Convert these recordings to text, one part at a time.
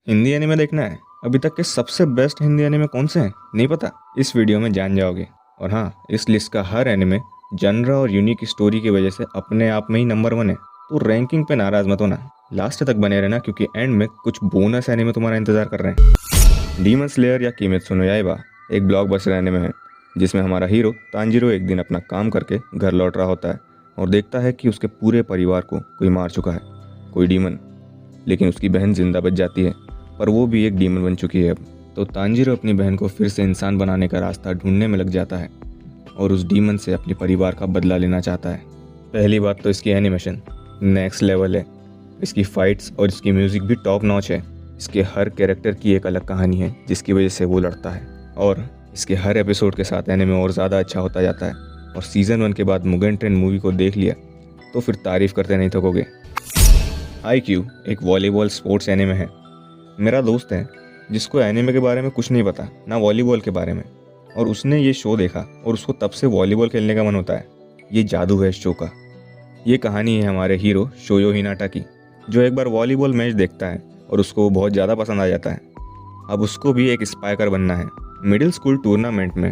Hindi anime देखना है? अभी तक के सबसे बेस्ट हिंदी एनिमे कौन से हैं? नहीं पता? इस वीडियो में जान जाओगे। और हाँ, इस लिस्ट का हर एनिमे जनरा और यूनिक स्टोरी की वजह से अपने आप में ही नंबर 1 है। तो रैंकिंग पे नाराज मत होना, लास्ट तक बने रहना क्योंकि एंड में कुछ बोनस एनिमे तुम्हारा इंतजार कर रहे हैं। डीमन स्लेयर या किमेत्सु नो याइबा एक ब्लॉकबस्टर एनिमे है जिसमें हमारा हीरो तांजीरो एक दिन अपना काम करके घर लौट रहा होता है और देखता है कि उसके पूरे परिवार को कोई मार चुका है, कोई डीमन। लेकिन उसकी बहन जिंदा बच जाती है, पर वो भी एक डीमन बन चुकी है अब। तो तांजीरो अपनी बहन को फिर से इंसान बनाने का रास्ता ढूंढने में लग जाता है और उस डीमन से अपने परिवार का बदला लेना चाहता है। पहली बात तो इसकी एनिमेशन नेक्स्ट लेवल है। इसकी फाइट्स और इसकी म्यूज़िक भी टॉप नॉच है। इसके हर कैरेक्टर की एक अलग कहानी है जिसकी वजह से वो लड़ता है और इसके हर एपिसोड के साथ एनिमे और ज़्यादा अच्छा होता जाता है। और सीज़न 1 के बाद मुगेन ट्रेन मूवी को देख लिया तो फिर तारीफ़ करते नहीं थकोगे। हाईक्यू एक वॉलीबॉल स्पोर्ट्स एनिमे है। मेरा दोस्त है जिसको एनिमे के बारे में कुछ नहीं पता, ना वॉलीबॉल के बारे में, और उसने ये शो देखा और उसको तब से वॉलीबॉल खेलने का मन होता है। ये जादू है इस शो का। ये कहानी है हमारे हीरो शोयो हिनाटा की, जो एक बार वॉलीबॉल मैच देखता है और उसको वो बहुत ज़्यादा पसंद आ जाता है। अब उसको भी एक स्पाइकर बनना है। मिडिल स्कूल टूर्नामेंट में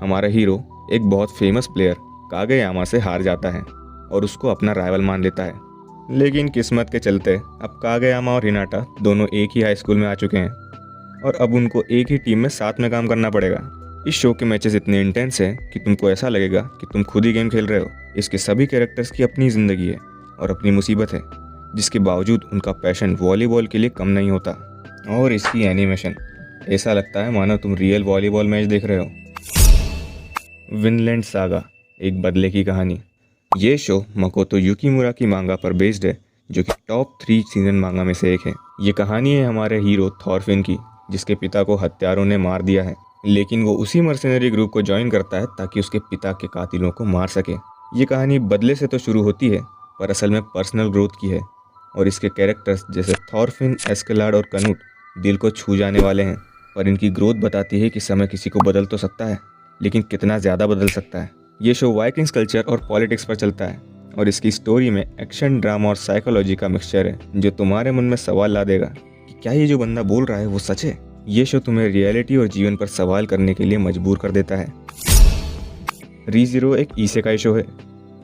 हमारा हीरो एक बहुत फेमस प्लेयर कागेयामा से हार जाता है और उसको अपना राइवल मान लेता है। लेकिन किस्मत के चलते अब कागेयामा और हिनाटा दोनों एक ही हाई स्कूल में आ चुके हैं और अब उनको एक ही टीम में साथ में काम करना पड़ेगा। इस शो के मैचेस इतने इंटेंस हैं कि तुमको ऐसा लगेगा कि तुम खुद ही गेम खेल रहे हो। इसके सभी कैरेक्टर्स की अपनी ज़िंदगी है और अपनी मुसीबत है, जिसके बावजूद उनका पैशन वॉलीबॉल के लिए कम नहीं होता। और इसकी एनिमेशन ऐसा लगता है मानो तुम रियल वॉलीबॉल मैच देख रहे हो। विनलैंड सागा एक बदले की कहानी। ये शो मकोतो युकीमुरा की मांगा पर बेस्ड है, जो कि टॉप 3 सीजन मांगा में से एक है। ये कहानी है हमारे हीरो थॉरफिन की, जिसके पिता को हत्यारों ने मार दिया है, लेकिन वो उसी मर्सेनरी ग्रुप को ज्वाइन करता है ताकि उसके पिता के कातिलों को मार सके। ये कहानी बदले से तो शुरू होती है पर असल में पर्सनल ग्रोथ की है। और इसके कैरेक्टर्स जैसे थॉरफिन, एस्केलाड और कनूट दिल को छू जाने वाले हैं, पर इनकी ग्रोथ बताती है कि समय किसी को बदल तो सकता है, लेकिन कितना ज़्यादा बदल सकता है। ये शो वाइकिंग्स कल्चर और पॉलिटिक्स पर चलता है और इसकी स्टोरी में एक्शन, ड्रामा और साइकोलॉजी का मिक्सचर है, जो तुम्हारे मन में सवाल ला देगा कि क्या ये जो बंदा बोल रहा है वो सच है। ये शो तुम्हें रियलिटी और जीवन पर सवाल करने के लिए मजबूर कर देता है। रीज़ीरो एक इसेकाई शो है।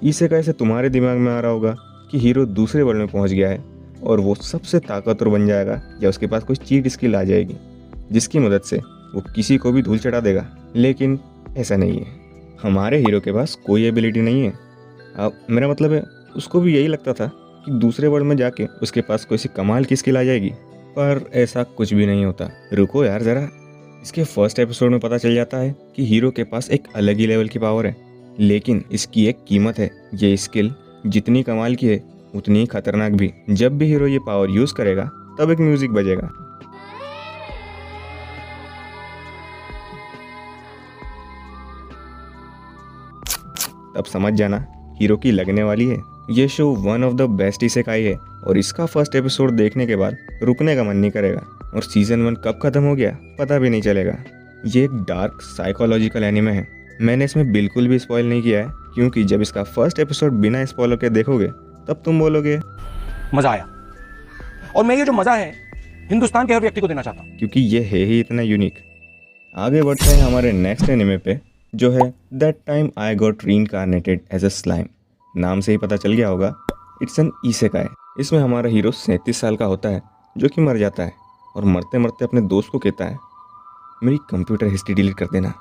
इसेकाई से तुम्हारे दिमाग में आ रहा होगा कि हीरो दूसरे वर्ल्ड में पहुंच गया है और वो सबसे ताकतवर बन जाएगा या उसके पास कोई चीट स्किल आ जाएगी जिसकी मदद से वो किसी को भी धूल चढ़ा देगा। लेकिन ऐसा नहीं है। हमारे हीरो के पास कोई एबिलिटी नहीं है। अब मेरा मतलब है, उसको भी यही लगता था कि दूसरे वर्ल्ड में जाके उसके पास कोई सी कमाल की स्किल आ जाएगी, पर ऐसा कुछ भी नहीं होता। रुको यार ज़रा, इसके फर्स्ट एपिसोड में पता चल जाता है कि हीरो के पास एक अलग ही लेवल की पावर है, लेकिन इसकी एक कीमत है। ये स्किल जितनी कमाल की है उतनी ही खतरनाक भी। जब भी हीरो ये पावर यूज़ करेगा तब एक म्यूज़िक बजेगा। तब समझ जाना हीरो की लगने वाली है। ये show one of the best isekai है और इसका फर्स्ट एपिसोड देखने के बाद रुकने का मन नहीं करेगा और सीजन 1 कब खत्म हो गया पता भी नहीं चलेगा। ये एक डार्क साइकोलॉजिकल एनिमे है। मैंने इसमें बिल्कुल भी स्पॉइल नहीं किया है, क्योंकि जब इसका फर्स्ट एपिसोड बिना स्पॉइलर के देखोगे तब तुम बोलोगे मजा आया। और मैं ये जो मजा है हिंदुस्तान के हर व्यक्ति को देना चाहता हूँ, क्योंकि ये है ही इतना यूनिक। आगे बढ़ते हैं हमारे नेक्स्ट एनिमे पे, जो है that time I got reincarnated as a slime. नाम से ही पता चल गया होगा, इट्स एन इसेकाई। इसमें हमारा हीरो 37 साल का होता है जो कि मर जाता है और मरते मरते अपने दोस्त को कहता है मेरी कंप्यूटर हिस्ट्री डिलीट कर देना।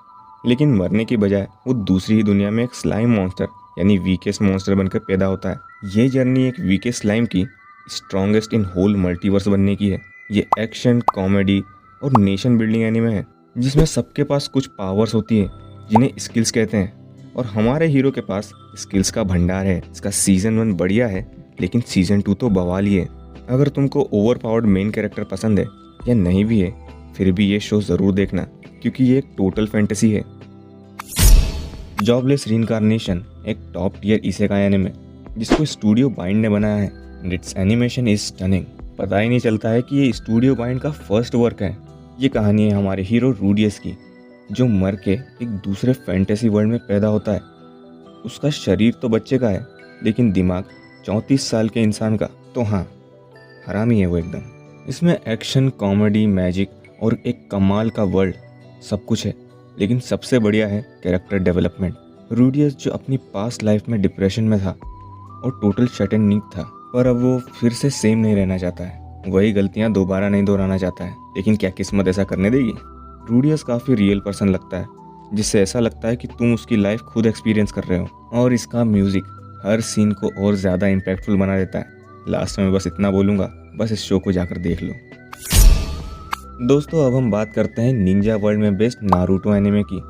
लेकिन मरने की बजाय वो दूसरी ही दुनिया में एक स्लाइम मॉन्स्टर यानी वीकेस्ट मॉन्स्टर बनकर पैदा होता है। ये जर्नी एक वीकेस्ट स्लाइम की स्ट्रॉन्गेस्ट इन होल मल्टीवर्स बनने की है। ये एक्शन, कॉमेडी और नेशन बिल्डिंग एनिमे है जिसमें सबके पास कुछ पावर्स होती है जिन्हें स्किल्स कहते हैं, और हमारे हीरो के पास स्किल्स का भंडार है। इसका सीजन 1 बढ़िया है, लेकिन सीजन 2 तो बवाल ही है। अगर तुमको ओवर पावर्ड मेन कैरेक्टर पसंद है या नहीं भी है, फिर भी ये शो ज़रूर देखना, क्योंकि ये एक टोटल फैंटेसी है। जॉबलेस रीइंकार्नेशन एक टॉप टियर इसेकाई एनिमे जिसको स्टूडियो बाइंड ने बनाया है and it's animation is stunning. पता ही नहीं चलता है कि ये स्टूडियो बाइंड का फर्स्ट वर्क है। ये कहानी है हमारे हीरो रूडियस की, जो मर के एक दूसरे फैंटेसी वर्ल्ड में पैदा होता है। उसका शरीर तो बच्चे का है, लेकिन दिमाग 34 साल के इंसान का। तो हाँ, हरामी है वो एकदम। इसमें एक्शन, कॉमेडी, मैजिक और एक कमाल का वर्ल्ड सब कुछ है। लेकिन सबसे बढ़िया है कैरेक्टर डेवलपमेंट। रूडियस जो अपनी पास्ट लाइफ में डिप्रेशन में था और टोटल शट एंड नीक था, पर अब वो फिर से सेम नहीं रहना चाहता है। वही गलतियां दोबारा नहीं दोहराना चाहता है। लेकिन क्या किस्मत ऐसा करने देगी? रूडियस काफ़ी रियल पर्सन लगता है, जिससे ऐसा लगता है कि तुम उसकी लाइफ खुद एक्सपीरियंस कर रहे हो। और इसका म्यूज़िक हर सीन को और ज़्यादा इम्पैक्टफुल बना देता है। लास्ट में बस इतना बोलूँगा, बस इस शो को जाकर देख लो। दोस्तों, अब हम बात करते हैं निंजा वर्ल्ड में बेस्ड नारुतो एनिमे की,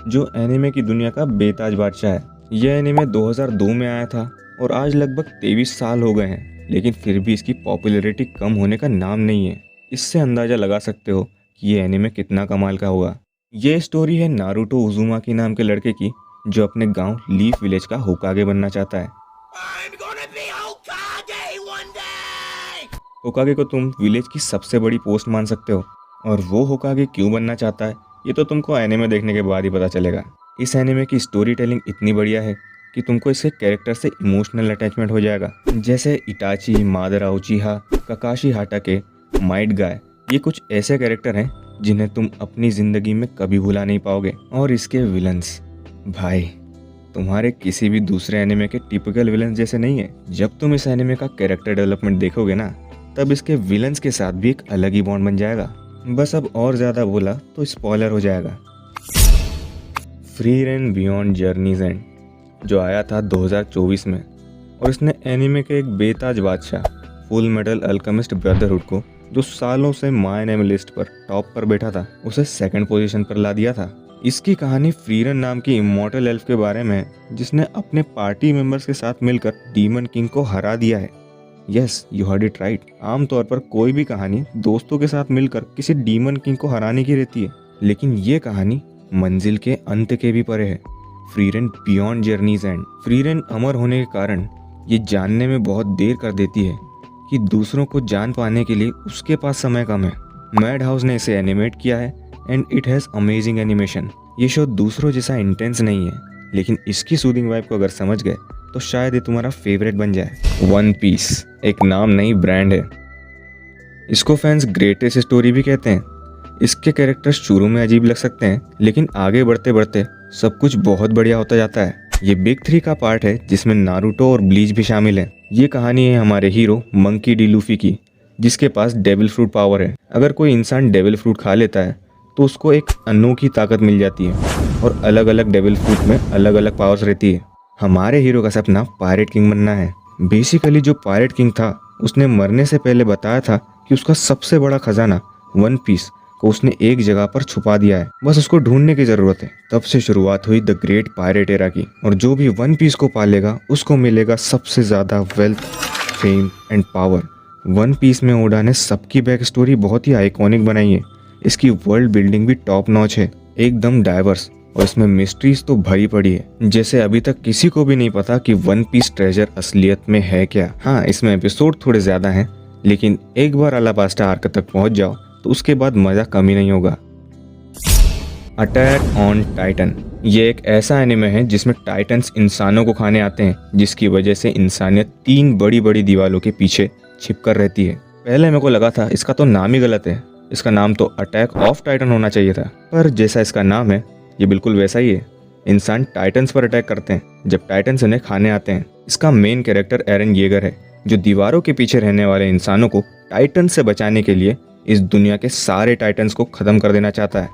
जो एनिमे की दुनिया का बेताज बादशाह है। यह एनिमे 2002 में आया था और आज लगभग 23 साल हो गए हैं, लेकिन फिर भी इसकी पॉपुलैरिटी कम होने का नाम नहीं है। इससे अंदाज़ा लगा सकते हो कि ये एनिमे कितना कमाल का होगा। ये स्टोरी है नारुतो उज़ुमाकी नाम के लड़के की, जो अपने गांव लीफ विलेज का होकागे बनना चाहता है। I'm gonna be Hokage one day! होकागे को तुम विलेज की सबसे बड़ी पोस्ट मान सकते हो, और वो होकागे क्यों बनना चाहता है ये तो तुमको एनिमे देखने के बाद ही पता चलेगा। इस एनिमे की स्टोरी टेलिंग इतनी बढ़िया है कि तुमको इसके कैरेक्टर से इमोशनल अटैचमेंट हो जाएगा। जैसे इटाची, मादरा उचिहा, ककाशी हाटाके, माइट गाय, ये कुछ ऐसे कैरेक्टर हैं जिन्हें तुम अपनी ज़िंदगी में कभी भुला नहीं पाओगे। और इसके विलन्स, भाई तुम्हारे किसी भी दूसरे एनिमे के टिपिकल विलन्स जैसे नहीं है। जब तुम इस एनिमे का कैरेक्टर डेवलपमेंट देखोगे ना, तब इसके विलन्स के साथ भी एक अलग ही बॉन्ड बन जाएगा। बस अब और ज़्यादा बोला तो स्पॉइलर हो जाएगा। Free rein beyond journeys and, जो आया था 2024 में, और इसने एनिमे के एक बेताज बादशाह फुल मेटल अल्केमिस्ट ब्रदरहुड को, जो सालों से माय नेम लिस्ट पर टॉप पर बैठा था, उसे सेकंड पोजीशन पर ला दिया था। इसकी कहानी फ्रीरन नाम की इमॉर्टल एल्फ के बारे में है, जिसने अपने पार्टी मेंबर्स के साथ मिलकर डीमन किंग को हरा दिया है। Yes, you heard it right. आमतौर पर कोई भी कहानी दोस्तों के साथ मिलकर किसी डीमन किंग को हराने की रहती है, लेकिन ये कहानी मंजिल के अंत के भी परे है। फ्रीरन बियॉन्ड जर्नीज एंड। फ्रीरन अमर होने के कारण ये जानने में बहुत देर कर देती है कि दूसरों को जान पाने के लिए उसके पास समय कम है। मैड हाउस ने इसे एनिमेट किया है and it has amazing animation. ये शो दूसरों जैसा इंटेंस नहीं है, लेकिन इसकी सूदिंग वाइब को अगर समझ गए तो शायद ये तुम्हारा फेवरेट बन जाए। वन पीस एक नाम नहीं, ब्रांड है। इसको फैंस ग्रेटेस्ट स्टोरी भी कहते हैं। इसके कैरेक्टर्स शुरू में अजीब लग सकते हैं, लेकिन आगे बढ़ते बढ़ते सब कुछ बहुत बढ़िया होता जाता है। ये बिग 3 का पार्ट है, जिसमें नारुतो और ब्लीच भी शामिल है। ये कहानी है हमारे हीरो मंकी डी लूफी की, जिसके पास डेविल फ्रूट पावर है। अगर कोई इंसान डेविल फ्रूट खा लेता है तो उसको एक अनोखी ताकत मिल जाती है, और अलग अलग डेविल फ्रूट में अलग अलग पावर्स रहती है। हमारे हीरो का सपना पायरेट किंग बनना है। बेसिकली जो पायरेट किंग था, उसने मरने से पहले बताया था कि उसका सबसे बड़ा खजाना वन पीस को उसने एक जगह पर छुपा दिया है, बस उसको ढूंढने की जरूरत है। तब से शुरुआत हुई द ग्रेट पायरेट एरा की, और जो भी वन पीस को पालेगा उसको मिलेगा सबसे ज्यादा wealth, fame and power. One piece में ओडा ने सबकी बैक स्टोरी बहुत ही आइकॉनिक बनाई है। इसकी वर्ल्ड बिल्डिंग भी टॉप नॉच है, एकदम डाइवर्स, और इसमें मिस्ट्रीज तो भरी पड़ी है। जैसे अभी तक किसी को भी नहीं पता कि वन पीस ट्रेजर असलियत में है क्या। हाँ, इसमें एपिसोड थोड़े ज्यादा हैं, लेकिन एक बार अलाबास्टा आर्क तक पहुंच जाओ तो उसके बाद मजा कम ही नहीं होगा। अटैक ऑन टाइटन, ये एक ऐसा एनिमे है जिसमें टाइटन्स इंसानों को खाने आते हैं, जिसकी वजह से इंसानियत 3 बड़ी बड़ी दीवारों के पीछे छिपकर रहती है। पहले मेरे को लगा था इसका तो नाम ही गलत है, इसका नाम तो अटैक ऑफ टाइटन होना चाहिए था, पर जैसा इसका नाम है ये बिल्कुल वैसा ही है। इंसान टाइटन्स पर अटैक करते हैं जब टाइटन्स उन्हें खाने आते हैं। इसका मेन कैरेक्टर एरन येगर है, जो दीवारों के पीछे रहने वाले इंसानों को टाइटन से बचाने के लिए इस दुनिया के सारे टाइटन्स को खत्म कर देना चाहता है।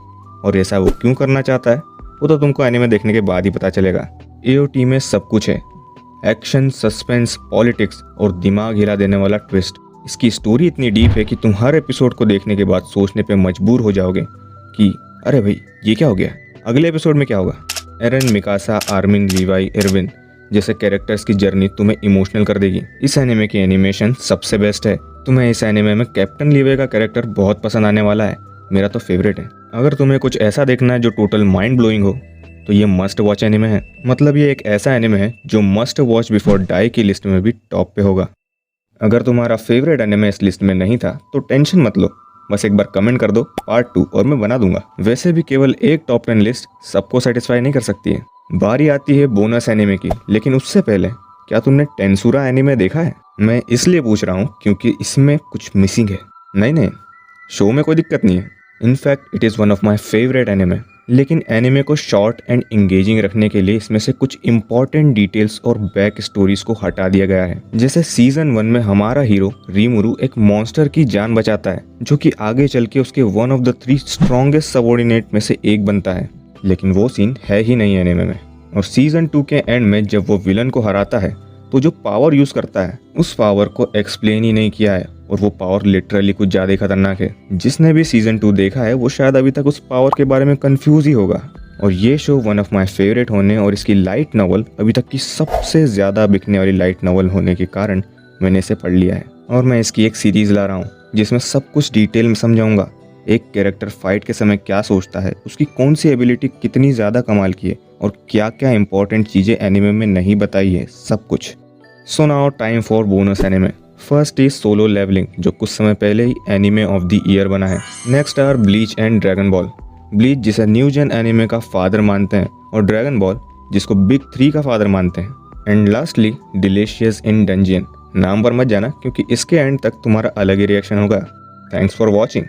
और ऐसा वो क्यों करना चाहता है वो तो तुमको एनिमे देखने के बाद ही पता चलेगा। एओटी में सब कुछ है, एक्शन, सस्पेंस, पॉलिटिक्स और दिमाग हिला देने वाला ट्विस्ट। इसकी स्टोरी इतनी डीप है कि तुम हर एपिसोड को देखने के बाद सोचने पे मजबूर हो जाओगे कि अरे भाई ये क्या हो गया, अगले एपिसोड में क्या होगा। एरन, मिकासा, आर्मिन, लीवाई, एरविन जैसे कैरेक्टर्स की जर्नी तुम्हें इमोशनल कर देगी। इस एनिमे की एनिमेशन सबसे बेस्ट है। तुम्हें इस एनिमे में कैप्टन लीवे का कैरेक्टर बहुत पसंद आने वाला है, मेरा तो फेवरेट है। अगर तुम्हें कुछ ऐसा देखना है जो टोटल माइंड ब्लोइंग हो तो ये मस्ट वॉच एनिमे है। मतलब ये एक ऐसा एनिमे है जो मस्ट वॉच बिफोर डाई की लिस्ट में भी टॉप पे होगा। अगर तुम्हारा फेवरेट एनिमे इस लिस्ट में नहीं था तो टेंशन मत लो, बस एक बार कमेंट कर दो पार्ट 2 और मैं बना दूंगा। वैसे भी केवल एक टॉप 10 लिस्ट सबको सेटिस्फाई नहीं कर सकती है। बारी आती है बोनस एनिमे की, लेकिन उससे पहले क्या तुमने टेंसुरा एनिमे देखा है? मैं इसलिए पूछ रहा हूँ क्योंकि इसमें कुछ मिसिंग है। नहीं नहीं, शो में कोई दिक्कत नहीं है। In fact it is one of my favourite anime. लेकिन एनिमे को शॉर्ट एंड इंगेजिंग रखने के लिए इसमें से कुछ इंपॉर्टेंट डिटेल्स और बैक स्टोरीज को हटा दिया गया है। जैसे सीजन 1 में हमारा हीरो रीमुरु एक मॉन्स्टर की जान बचाता है, जो कि आगे चल के उसके one of the 3 strongest subordinate में से एक बनता है। लेकिन वो सीन है ही नहीं एनिमे में। और सीजन 2 के एंड में जब वो विलन को हराता है तो जो पावर यूज करता है उस पावर को एक्सप्लेन ही नहीं किया है, और वो पावर लिटरली कुछ ज़्यादा खतरनाक है। जिसने भी सीजन 2 देखा है वो शायद अभी तक उस पावर के बारे में कंफ्यूज ही होगा। और ये show one of my favourite होने और इसकी लाइट नॉवल अभी तक की सबसे ज़्यादा बिकने वाली लाइट नॉवल होने के कारण मैंने इसे पढ़ लिया है। और मैं इसकी एक सीरीज़ ला रहा हूँ जिसमें सब कुछ डिटेल में समझाऊंगा। एक कैरेक्टर फाइट के समय क्या सोचता है, उसकी कौन सी एबिलिटी कितनी ज़्यादा कमाल की है, और क्या क्या इंपॉर्टेंट चीज़ें एनिमे में नहीं बताई है, सब कुछ। So now time for bonus anime. First is solo leveling, जो कुछ समय पहले ही एनिमे ऑफ द ईयर बना है। Next are bleach and dragon ball. Bleach जिसे न्यू जेन एनिमे का फादर मानते हैं, और ड्रैगन बॉल जिसको बिग 3 का फादर मानते हैं। And lastly delicious in dungeon. नाम पर मत जाना क्योंकि इसके एंड तक तुम्हारा अलग ही रिएक्शन होगा। Thanks for watching.